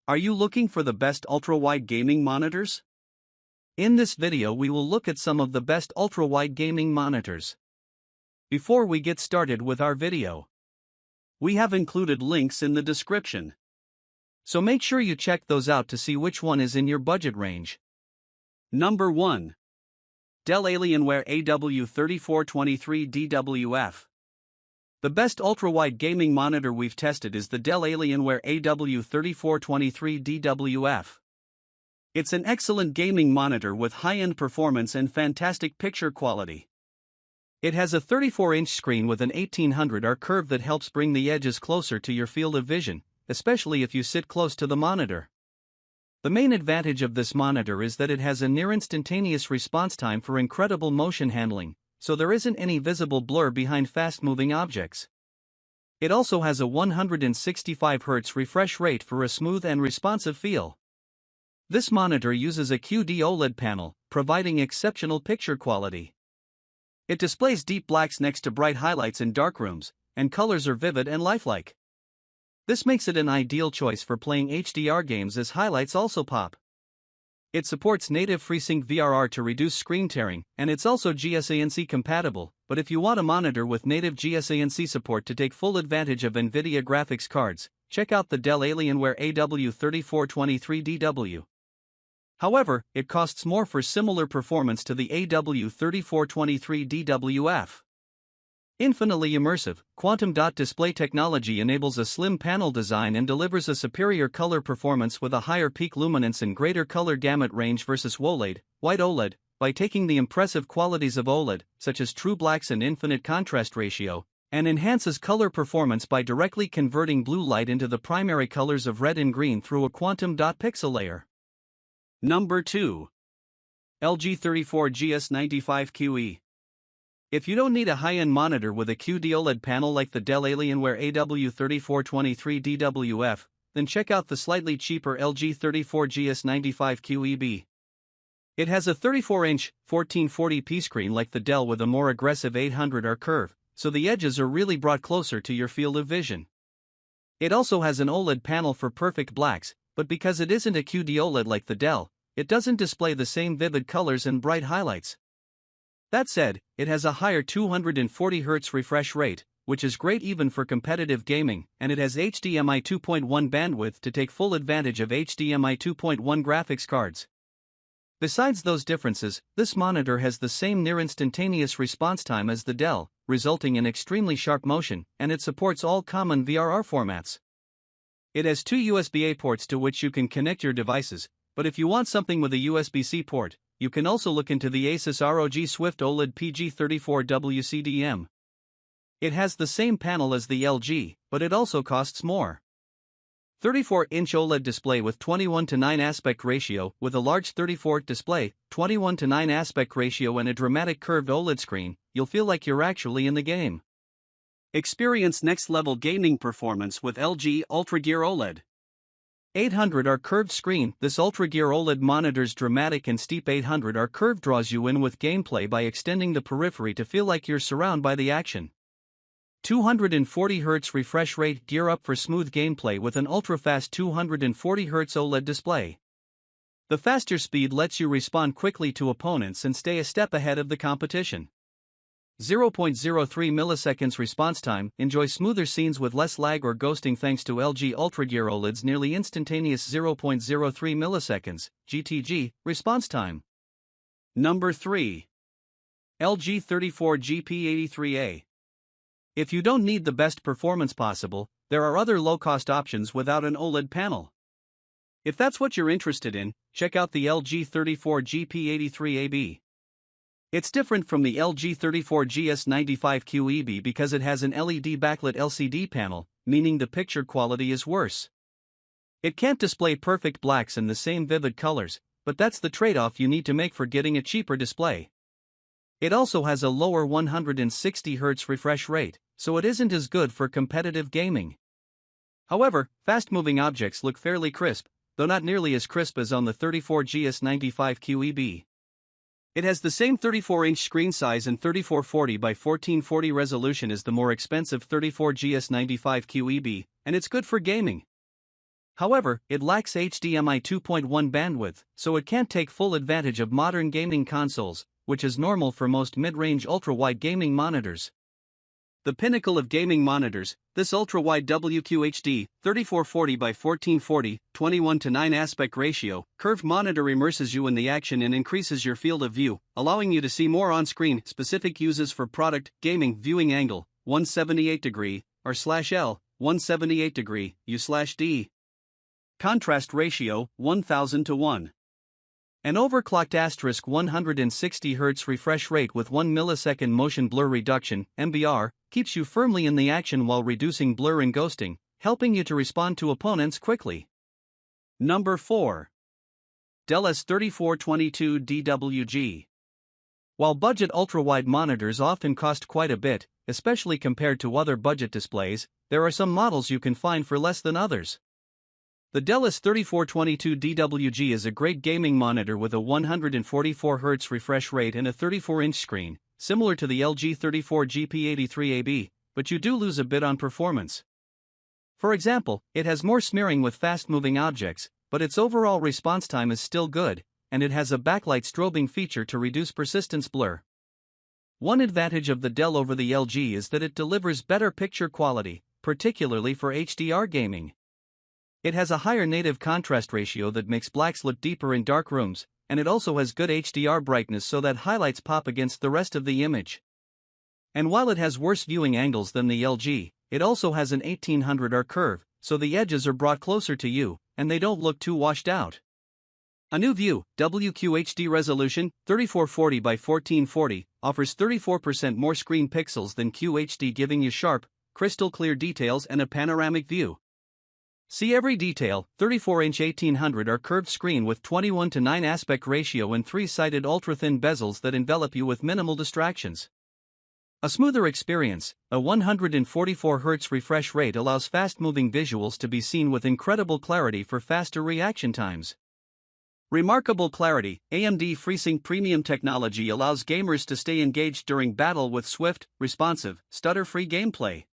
Are you looking for the best ultra-wide gaming monitors? In this video we will look at some of the best ultra-wide gaming monitors. Before we get started with our video, we have included links in the description. So make sure you check those out to see which one is in your budget range. Number 1. Dell Alienware AW3422DWG. The best ultra-wide gaming monitor we've tested is the Dell Alienware AW3422DWG. It's an excellent gaming monitor with high-end performance and fantastic picture quality. It has a 34-inch screen with an 1800R curve that helps bring the edges closer to your field of vision, especially if you sit close to the monitor. The main advantage of this monitor is that it has a near-instantaneous response time for incredible motion handling, so there isn't any visible blur behind fast-moving objects. It also has a 165 Hz refresh rate for a smooth and responsive feel. This monitor uses a QD OLED panel, providing exceptional picture quality. It displays deep blacks next to bright highlights in darkrooms, and colors are vivid and lifelike. This makes it an ideal choice for playing HDR games as highlights also pop. It supports native FreeSync VRR to reduce screen tearing, and it's also GSANC compatible, but if you want a monitor with native GSANC support to take full advantage of NVIDIA graphics cards, check out the Dell Alienware AW3422DWG. However, it costs more for similar performance to the AW3423DWG. Infinitely immersive, quantum dot display technology enables a slim panel design and delivers a superior color performance with a higher peak luminance and greater color gamut range versus WOLED, white OLED, by taking the impressive qualities of OLED, such as true blacks and infinite contrast ratio, and enhances color performance by directly converting blue light into the primary colors of red and green through a quantum dot pixel layer. Number 2. LG 34GS95QE. If you don't need a high-end monitor with a QD OLED panel like the Dell Alienware AW3423DWG, then check out the slightly cheaper LG 34GS95QEB. It has a 34-inch, 1440p screen like the Dell with a more aggressive 800R curve, so the edges are really brought closer to your field of vision. It also has an OLED panel for perfect blacks, but because it isn't a QD OLED like the Dell, it doesn't display the same vivid colors and bright highlights. That said, it has a higher 240 Hz refresh rate, which is great even for competitive gaming, and it has HDMI 2.1 bandwidth to take full advantage of HDMI 2.1 graphics cards. Besides those differences, this monitor has the same near-instantaneous response time as the Dell, resulting in extremely sharp motion, and it supports all common VRR formats. It has two USB-A ports to which you can connect your devices, but if you want something with a USB-C port, you can also look into the Asus ROG Swift OLED PG34WCDM. It has the same panel as the LG, but it also costs more. 34-inch OLED display with 21:9 aspect ratio with a large 34 display, 21:9 aspect ratio and a dramatic curved OLED screen, you'll feel like you're actually in the game. Experience next-level gaming performance with LG UltraGear OLED. 800R curved screen. This UltraGear OLED monitor's dramatic and steep 800R curve draws you in with gameplay by extending the periphery to feel like you're surrounded by the action. 240 Hz refresh rate. Gear up for smooth gameplay with an ultra-fast 240 Hz OLED display. The faster speed lets you respond quickly to opponents and stay a step ahead of the competition. 0.03 milliseconds response time. Enjoy smoother scenes with less lag or ghosting thanks to LG UltraGear OLED's nearly instantaneous 0.03 milliseconds (GTG) response time. Number 3. LG 34GP83A. If you don't need the best performance possible, there are other low-cost options without an OLED panel. If that's what you're interested in, check out the LG 34GP83AB. It's different from the LG 34GS95QEB because it has an LED backlit LCD panel, meaning the picture quality is worse. It can't display perfect blacks and the same vivid colors, but that's the trade-off you need to make for getting a cheaper display. It also has a lower 160 Hz refresh rate, so it isn't as good for competitive gaming. However, fast-moving objects look fairly crisp, though not nearly as crisp as on the 34GS95QEB. It has the same 34-inch screen size and 3440 by 1440 resolution as the more expensive 34GS95QEB, and it's good for gaming. However, it lacks HDMI 2.1 bandwidth, so it can't take full advantage of modern gaming consoles, which is normal for most mid-range ultra-wide gaming monitors. The pinnacle of gaming monitors, this ultra-wide WQHD 3440 by 1440 21:9 aspect ratio curved monitor immerses you in the action and increases your field of view, allowing you to see more on-screen. Specific uses for product: gaming viewing angle 178 degree or /L 178 degree U/D. Contrast ratio 1000:1. An overclocked 160 Hz refresh rate with 1 millisecond motion blur reduction (MBR) keeps you firmly in the action while reducing blur and ghosting, helping you to respond to opponents quickly. Number 4. Dell S3422DWG. While budget ultrawide monitors often cost quite a bit, especially compared to other budget displays, there are some models you can find for less than others. The Dell S3422DWG is a great gaming monitor with a 144 Hz refresh rate and a 34-inch screen, similar to the LG 34G P83AB, but you do lose a bit on performance. For example, it has more smearing with fast-moving objects, but its overall response time is still good, and it has a backlight strobing feature to reduce persistence blur. One advantage of the Dell over the LG is that it delivers better picture quality, particularly for HDR gaming. It has a higher native contrast ratio that makes blacks look deeper in dark rooms, and it also has good HDR brightness so that highlights pop against the rest of the image. And while it has worse viewing angles than the LG, it also has an 1800R curve, so the edges are brought closer to you, and they don't look too washed out. A new view, WQHD resolution, 3440 by 1440, offers 34% more screen pixels than QHD, giving you sharp, crystal clear details and a panoramic view. See every detail, 34-inch 1800R curved screen with 21:9 aspect ratio and 3-sided ultra-thin bezels that envelop you with minimal distractions. A smoother experience, a 144 Hz refresh rate allows fast-moving visuals to be seen with incredible clarity for faster reaction times. Remarkable clarity, AMD FreeSync Premium technology allows gamers to stay engaged during battle with swift, responsive, stutter-free gameplay.